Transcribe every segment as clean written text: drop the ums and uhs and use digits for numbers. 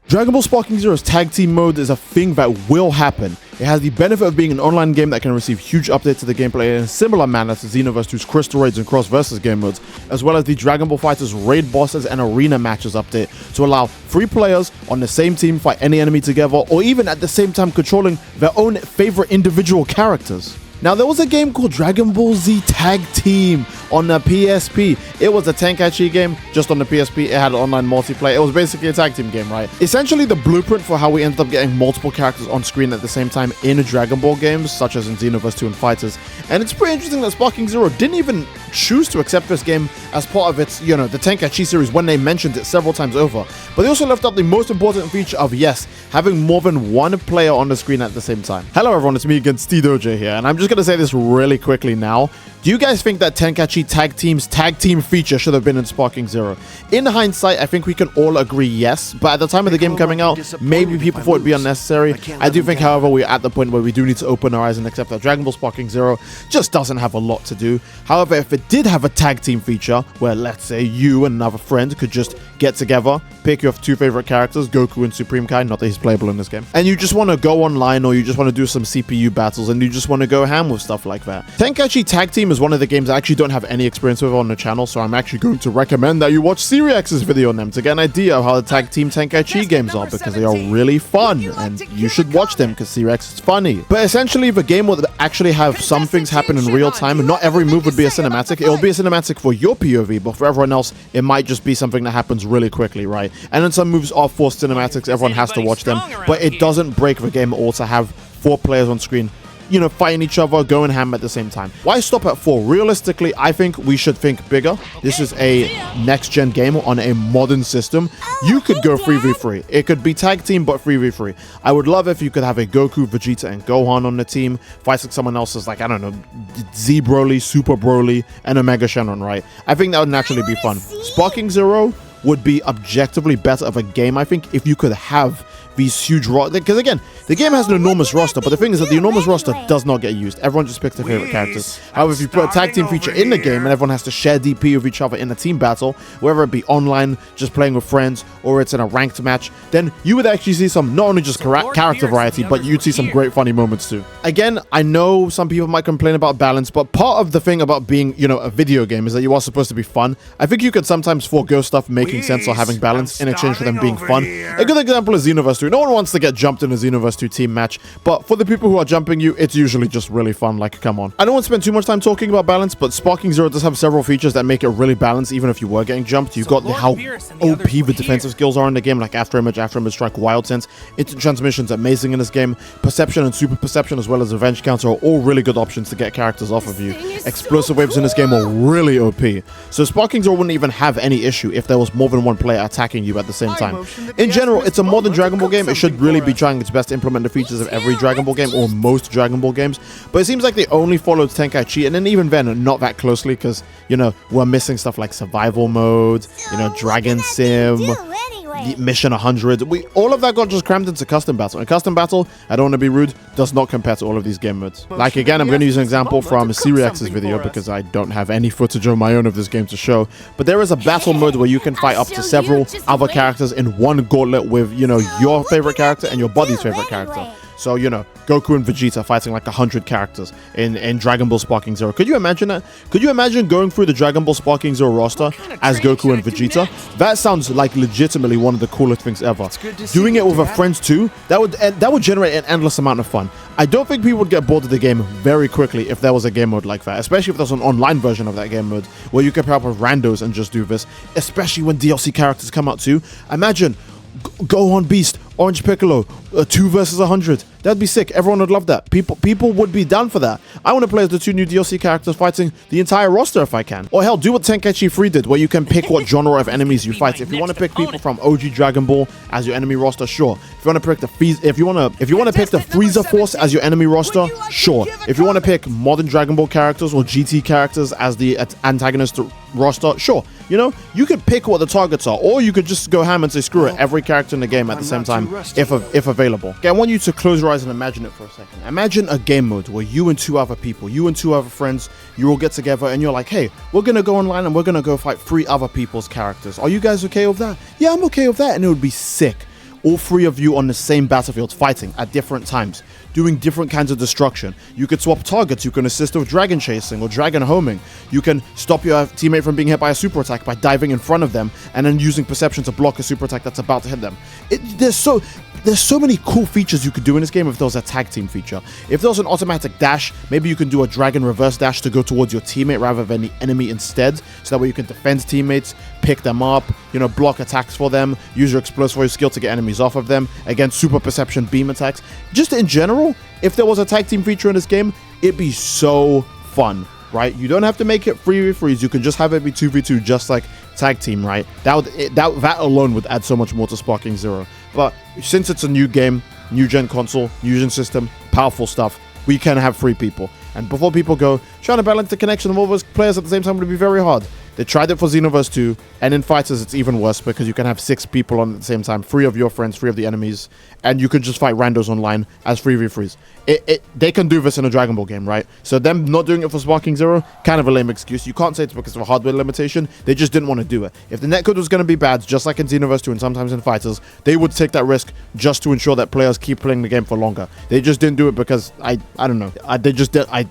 Dragon Ball Sparking Zero's tag team mode is a thing that will happen. It has the benefit of being an online game that can receive huge updates to the gameplay in a similar manner to Xenoverse 2's Crystal Raids and Cross Versus game modes, as well as the Dragon Ball FighterZ raid bosses and arena matches update to allow 3 players on the same team fight any enemy together, or even at the same time controlling their own favorite individual characters. Now, there was a game called Dragon Ball Z Tag Team on the PSP. It was a Tenkaichi game, just on the PSP. It had online multiplayer. It was basically a tag team game, right? Essentially the blueprint for how we ended up getting multiple characters on screen at the same time in Dragon Ball games, such as in Xenoverse 2 and FighterZ. And it's pretty interesting that Sparking Zero didn't even choose to accept this game as part of its, the Tenkaichi series when they mentioned it several times over. But they also left out the most important feature of, yes, having more than one player on the screen at the same time. Hello everyone, it's me again, Steedoj here, and I'm just gonna say this really quickly now. Do you guys think that Tenkaichi Tag Team's tag team feature should have been in Sparking Zero? In hindsight, I think we can all agree yes, but at the time of the game coming out, maybe people thought it'd be unnecessary. I do think, however, we're at the point where we do need to open our eyes and accept that Dragon Ball Sparking Zero just doesn't have a lot to do. However, if it did have a tag team feature, where let's say you and another friend could just get together, pick your 2 favorite characters, Goku and Supreme Kai, not that he's playable in this game, and you just want to go online, or you just want to do some CPU battles, and you just want to go ham with stuff like that. Tenkaichi Tag Team is one of the games I actually don't have any experience with on the channel, so I'm actually going to recommend that you watch Siriex's video on them to get an idea of how the Tag Team Tenkaichi games are, because they are really fun, and you should watch them because Sirex is funny. But essentially, the game would actually have some things happen in real time, and not every move would be a cinematic. It will be a cinematic for your POV, but for everyone else, it might just be something that happens really quickly, right? And then some moves are forced cinematics, everyone has to watch them, but it doesn't break the game at all to have 4 players on screen, fighting each other, going ham at the same time. Why stop at 4? Realistically, I think we should think bigger. This is a next-gen game on a modern system. You could go 3v3. It could be tag team, but 3v3. I would love if you could have a Goku, Vegeta, and Gohan on the team, fighting someone else's, like, I don't know, Z Broly, Super Broly, and Omega Shenron, right? I think that would naturally be fun. Sparking Zero would be objectively better of a game, I think, if you could have these huge rosters. Because again, the game has an enormous roster, but the thing is that the enormous roster does not get used. Everyone just picks their favorite characters. However, if you put a tag team feature in the game and everyone has to share DP with each other in a team battle, whether it be online, just playing with friends, or it's in a ranked match, then you would actually see some, not only just character variety, but you'd see some great funny moments too. Again, I know some people might complain about balance, but part of the thing about being, a video game is that you are supposed to be fun. I think you could sometimes forego stuff making sense or having balance in exchange for them being fun. A good example is Xenoverse 2. No one wants to get jumped in a Xenoverse 2 team match, but for the people who are jumping you, it's usually just really fun, like, come on. I don't want to spend too much time talking about balance, but Sparking Zero does have several features that make it really balanced, even if you were getting jumped. You've got how OP the defensive skills are in the game, like After Image, Strike, Wild Sense. Instant Transmission's amazing in this game. Perception and Super Perception, as well as Revenge Counter, are all really good options to get characters off of you. Explosive Waves in this game are really OP. So Sparking Zero wouldn't even have any issue if there was more than one player attacking you at the same time. In general, it's a modern Dragon Ball game. It should really be trying its best to implement the features of every Dragon Ball game, or most Dragon Ball games, but it seems like they only followed Tenkaichi, and then even then, not that closely, because, we're missing stuff like survival mode, Dragon Sim, Mission 100. All of that got just crammed into Custom Battle, and Custom Battle, I don't want to be rude, does not compare to all of these game modes. Like, again, I'm going to use an example from Siriex's video, because I don't have any footage of my own of this game to show, but there is a battle mode where you can fight up to several other characters in one gauntlet with, your favorite character and your buddy's favorite character. So, Goku and Vegeta fighting like 100 characters in Dragon Ball Sparking Zero. Could you imagine that? Could you imagine going through the Dragon Ball Sparking Zero roster as Goku and Vegeta? That sounds like legitimately one of the coolest things ever. Doing it with a friends too, that would generate an endless amount of fun. I don't think people would get bored of the game very quickly if there was a game mode like that, especially if there's an online version of that game mode where you could pair up with randos and just do this, especially when DLC characters come out too. Imagine Gohan Beast, Orange Piccolo, 2 versus 100. That'd be sick. Everyone would love that. People would be down for that. I want to play as the 2 new DLC characters fighting the entire roster if I can. Or hell, do what Tenkaichi 3 did, where you can pick what genre of enemies you fight. If you want to pick people from OG Dragon Ball as your enemy roster, sure. If you want to pick if you want to pick the Frieza Force as your enemy roster, sure. If you want to pick modern Dragon Ball characters or GT characters as the antagonist roster, sure. You could pick what the targets are, or you could just go ham and say screw it, every character in the game at the same time, if available. Okay, I want you to close your eyes and imagine it for a second. Imagine a game mode where you and 2 other people, you and 2 other friends, you all get together and you're like, hey, we're gonna go online and we're gonna go fight 3 other people's characters. Are you guys okay with that? Yeah, I'm okay with that, and it would be sick. all 3 of you on the same battlefield fighting at different times, doing different kinds of destruction. You could swap targets. You can assist with dragon chasing or dragon homing. You can stop your teammate from being hit by a super attack by diving in front of them and then using perception to block a super attack that's about to hit them. There's so many cool features you could do in this game if there was a tag team feature. If there was an automatic dash, maybe you can do a dragon reverse dash to go towards your teammate rather than the enemy instead, so that way you can defend teammates, pick them up, block attacks for them, use your explosive wave skill to get enemies off of them, again, super perception beam attacks. Just in general, if there was a tag team feature in this game, it'd be so fun, right? You don't have to make it 3v3s, you can just have it be 2v2 just like tag team, right? That alone would add so much more to Sparking Zero. But since it's a new game, new gen console, new gen system, powerful stuff, we can have 3 people. And before people go, trying to balance the connection of all those players at the same time would be very hard. They tried it for Xenoverse 2, and in Fighters it's even worse because you can have 6 people on at the same time, 3 of your friends, 3 of the enemies, and you can just fight randos online as 3v3s. They can do this in a Dragon Ball game, right? So them not doing it for Sparking Zero, kind of a lame excuse. You can't say it's because of a hardware limitation. They just didn't want to do it. If the netcode was going to be bad, just like in Xenoverse 2 and sometimes in Fighters, they would take that risk just to ensure that players keep playing the game for longer. They just didn't do it because, I don't know. I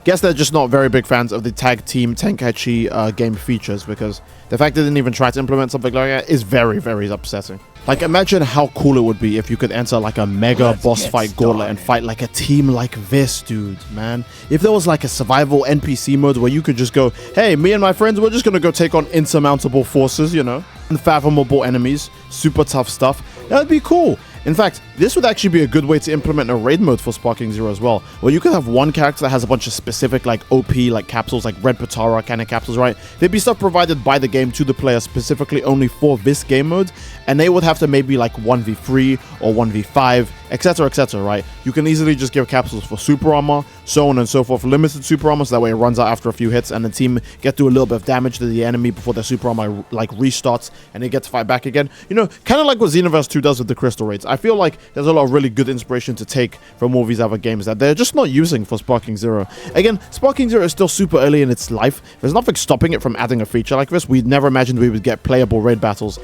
guess they're just not very big fans of the tag team Tenkaichi game features, because the fact they didn't even try to implement something like that is very, very upsetting. Like, imagine how cool it would be if you could enter like a mega boss fight gauntlet and fight like a team like this, dude, man. If there was like a survival NPC mode where you could just go, hey, me and my friends, we're just gonna go take on insurmountable forces, unfathomable enemies, super tough stuff. That'd be cool. In fact, this would actually be a good way to implement a raid mode for Sparking Zero as well, where you could have one character that has a bunch of specific like OP like capsules, like Red Patara kind of capsules, right? There'd be stuff provided by the game to the player specifically only for this game mode, and they would have to maybe like 1v3 or 1v5, etc, right? You can easily just give capsules for super armor, so on and so forth, limited super armor, so that way it runs out after a few hits and the team get to do a little bit of damage to the enemy before their super armor like restarts and they get to fight back again. Kind of like what Xenoverse 2 does with the crystal raids. I feel like there's a lot of really good inspiration to take from all these other games that they're just not using for Sparking Zero. Again, Sparking Zero is still super early in its life. There's nothing stopping it from adding a feature like this. We'd never imagined we would get playable raid battles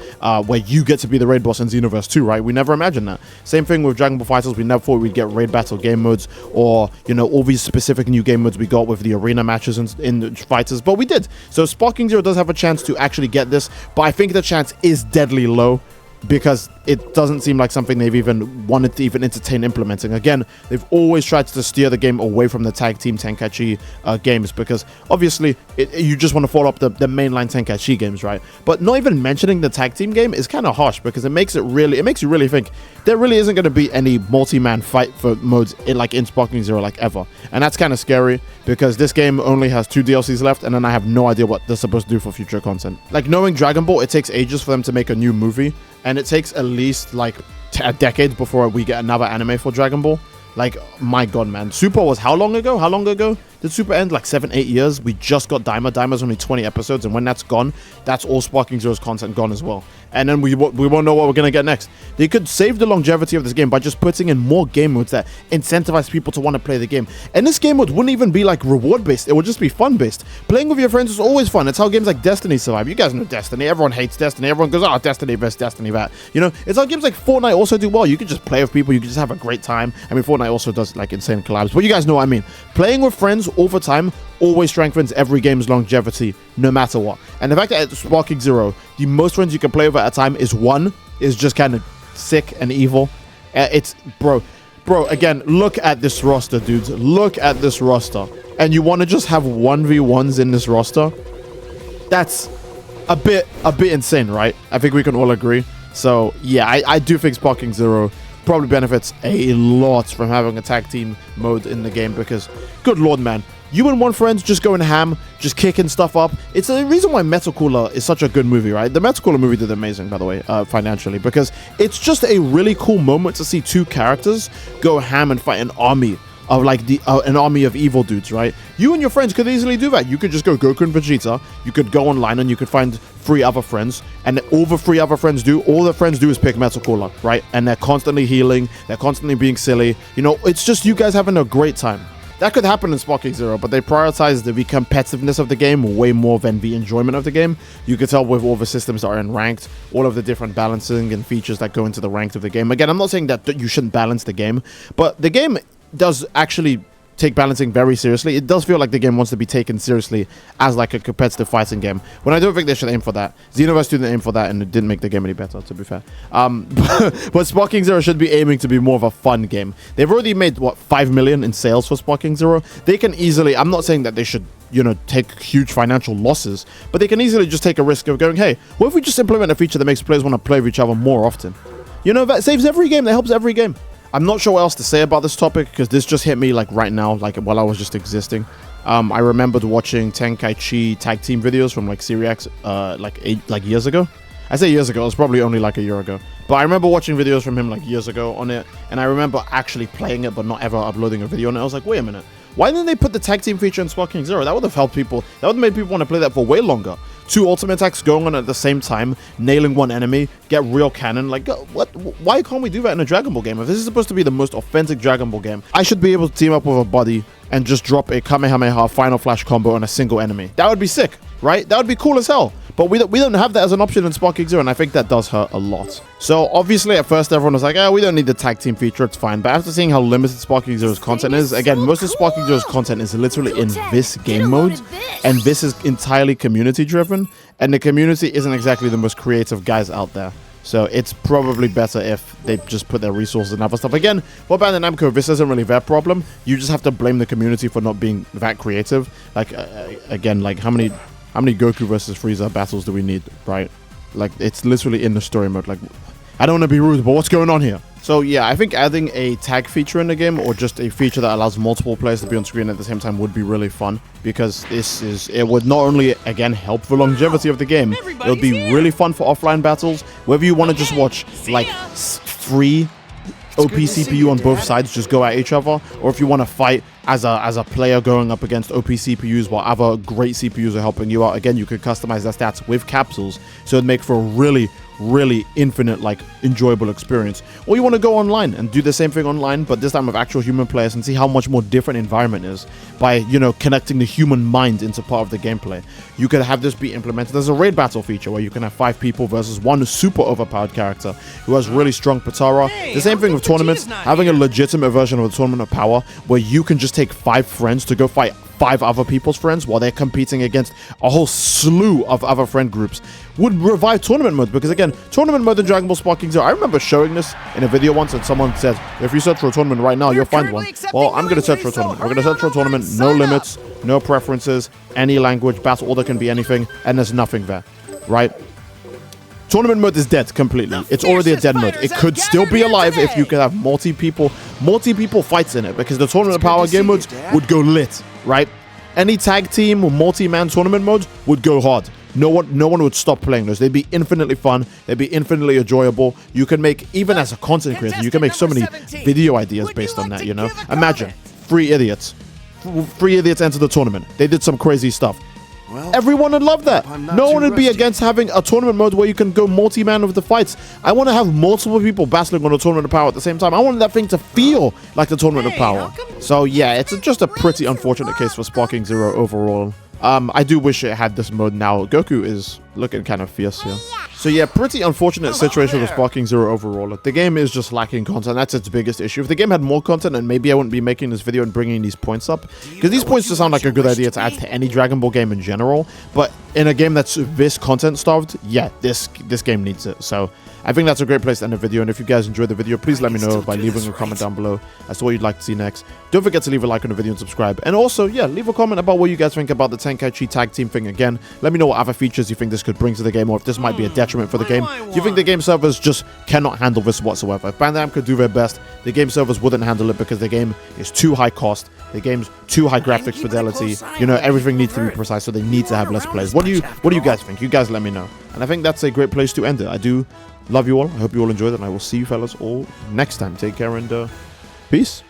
where you get to be the raid boss in Xenoverse 2, right? We never imagined that. Same thing with Dragon Ball Fighters. We never thought we'd get raid battle game modes or, all these specific new game modes we got with the arena matches in Fighters, but we did. So Sparking Zero does have a chance to actually get this, but I think the chance is deadly low, because it doesn't seem like something they've even wanted to even entertain implementing. Again, they've always tried to steer the game away from the tag team Tenkaichi games, because obviously you just want to follow up the mainline Tenkaichi games, right? But not even mentioning the tag team game is kind of harsh, because it makes you really think there really isn't going to be any multi-man fight for modes in Sparking Zero like ever, and that's kind of scary, because this game only has 2 DLCs left, and then I have no idea what they're supposed to do for future content. Like, knowing Dragon Ball, it takes ages for them to make a new movie, and it takes at least like a decade before we get another anime for Dragon Ball. Like, my god, man. Super was how long ago? How long ago did Super end? Like 7-8 years. We just got Daima. Daima's only 20 episodes, and when that's gone, that's all Sparking Zero's content gone as well. And then we won't know what we're going to get next. They could save the longevity of this game by just putting in more game modes that incentivize people to want to play the game. And this game mode wouldn't even be like reward based. It would just be fun based. Playing with your friends is always fun. It's how games like Destiny survive. You guys know Destiny. Everyone hates Destiny. Everyone goes, oh, Destiny this, Destiny that. It's how games like Fortnite also do well. You can just play with people. You can just have a great time. I mean, Fortnite also does like insane collabs, but you guys know what I mean. Playing with friends all the time always strengthens every game's longevity, no matter what. And the fact that at Sparking Zero, the most friends you can play with at a time is 1, is just kind of sick and evil. It's bro, again, look at this roster, dudes. Look at this roster. And you want to just have 1v1s in this roster? That's a bit insane, right? I think we can all agree. So yeah, I do think Sparking Zero probably benefits a lot from having a tag team mode in the game, because good lord, man, you and one friends just going ham, just kicking stuff up. It's the reason why Metal Cooler is such a good movie, right? The Metal Cooler movie did amazing, by the way, financially, because it's just a really cool moment to see 2 characters go ham and fight an army of like an army of evil dudes, right? You and your friends could easily do that. You could just go Goku and Vegeta. You could go online and you could find 3 other friends, and all the 3 other friends do is pick Metal Cooler, right? And they're constantly healing. They're constantly being silly. It's just you guys having a great time. That could happen in Sparking Zero, but they prioritize the competitiveness of the game way more than the enjoyment of the game. You could tell with all the systems that are in ranked, all of the different balancing and features that go into the ranked of the game. Again, I'm not saying that you shouldn't balance the game, but the game does actually take balancing very seriously. It does feel like the game wants to be taken seriously as like a competitive fighting game, when I don't think they should aim for that. Xenoverse didn't aim for that, and it didn't make the game any better, to be fair. But Sparking Zero should be aiming to be more of a fun game. They've already made, what, 5 million in sales for Sparking Zero. They can easily, I'm not saying that they should, you know, take huge financial losses, but they can easily just take a risk of going, hey, what if we just implement a feature that makes players want to play with each other more often? You know, that saves every game, that helps every game. I'm not sure what else to say about this topic, because this just hit me like right now, like while I was just existing. I remembered watching Tenkaichi tag team videos from like Series X like years ago. I say years ago, it was probably only like a year ago. But I remember watching videos from him like years ago on it, and I remember actually playing it but not ever uploading a video on it. I was like, wait a minute, why didn't they put the tag team feature in Sparking Zero? That would have helped people. That would have made people want to play that for way longer. 2 ultimate attacks going on at the same time, nailing one enemy, get real cannon. Like, what? Why can't we do that in a Dragon Ball game? If this is supposed to be the most authentic Dragon Ball game, I should be able to team up with a buddy and just drop a Kamehameha Final Flash combo on a single enemy. That would be sick, right? That would be cool as hell. But we don't have that as an option in Sparking Zero, and I think that does hurt a lot. So obviously at first everyone was like, oh, we don't need the tag team feature, it's fine. But after seeing how limited Sparking Zero's content is, again, most of Sparking Zero's content is literally in this game mode, and this is entirely community driven, and the community isn't exactly the most creative guys out there. So it's probably better if they just put their resources and other stuff. Again, for Bandai Namco, this isn't really their problem. You just have to blame the community for not being that creative. Like, again, like how many Goku versus Frieza battles do we need, right? Like, it's literally in the story mode. Like, I don't want to be rude, but what's going on here? So yeah, I think adding a tag feature in the game, or just a feature that allows multiple players to be on screen at the same time, would be really fun, because it would not only, again, help the longevity of the game, it would be really fun for offline battles, whether you want to just watch like free OP CPU on both sides just go at each other, or if you want to fight as a player going up against OP CPUs while other great CPUs are helping you out. Again, you could customize their stats with capsules, so it'd make for a really infinite, like, enjoyable experience. Or you want to go online and do the same thing online, but this time with actual human players, and see how much more different environment is by, you know, connecting the human mind into part of the gameplay. You could have this be implemented as a raid battle feature, where you can have 5 people versus one super overpowered character who has really strong Patara. The same thing with tournaments, having a legitimate version of a tournament of power where you can just take 5 friends to go fight 5 other people's friends while they're competing against a whole slew of other friend groups, would revive tournament mode. Because again, tournament mode in Dragon Ball Sparking Zero, I remember showing this in a video once, and someone said, if you search for a tournament right now, you'll find one. Well, I'm going to search for a tournament. We're going to search for a tournament, no limits, no preferences, any language, battle order can be anything, and there's nothing there, right? Tournament mode is dead completely. It's already a dead mode. It could still be alive if you could have multi-people fights in it, because the tournament power game modes would go lit, right? Any tag team or multi-man tournament mode would go hard. No one would stop playing those. They'd be infinitely fun. They'd be infinitely enjoyable. You can make, even as a content creator, you can make so many video ideas based on that, you know? Imagine 3 idiots. 3 idiots enter the tournament. They did some crazy stuff. Well, everyone would love that. No one would be against having a tournament mode where you can go multi-man with the fights. I want to have multiple people battling on a tournament of power at the same time. I want that thing to feel like the tournament of power. So yeah, it's just a pretty unfortunate case for Sparking Zero overall. I do wish it had this mode now. Goku is looking kind of fierce here. So yeah, pretty unfortunate situation with Sparking Zero overall. The game is just lacking content. That's its biggest issue. If the game had more content, then maybe I wouldn't be making this video and bringing these points up, because these points just sound like a good idea to add to any Dragon Ball game in general. But in a game that's this content starved, yeah, this game needs it. So I think that's a great place to end the video. And if you guys enjoyed the video, please let me know by leaving a comment down below as to what you'd like to see next. Don't forget to leave a like on the video and subscribe. And also, yeah, leave a comment about what you guys think about the Tenkaichi tag team thing again. Let me know what other features you think this could bring to the game, or if this might be a detriment for the game. Do you think the game servers just cannot handle this whatsoever? If Bandai Namco could do their best, the game servers wouldn't handle it, because the game is too high cost. The game's too high graphics fidelity. You know, everything needs to be precise, so they need to have less players. What do you guys think? You guys let me know. And I think that's a great place to end it. I do love you all. I hope you all enjoyed it, and I will see you fellas all next time. Take care, and peace.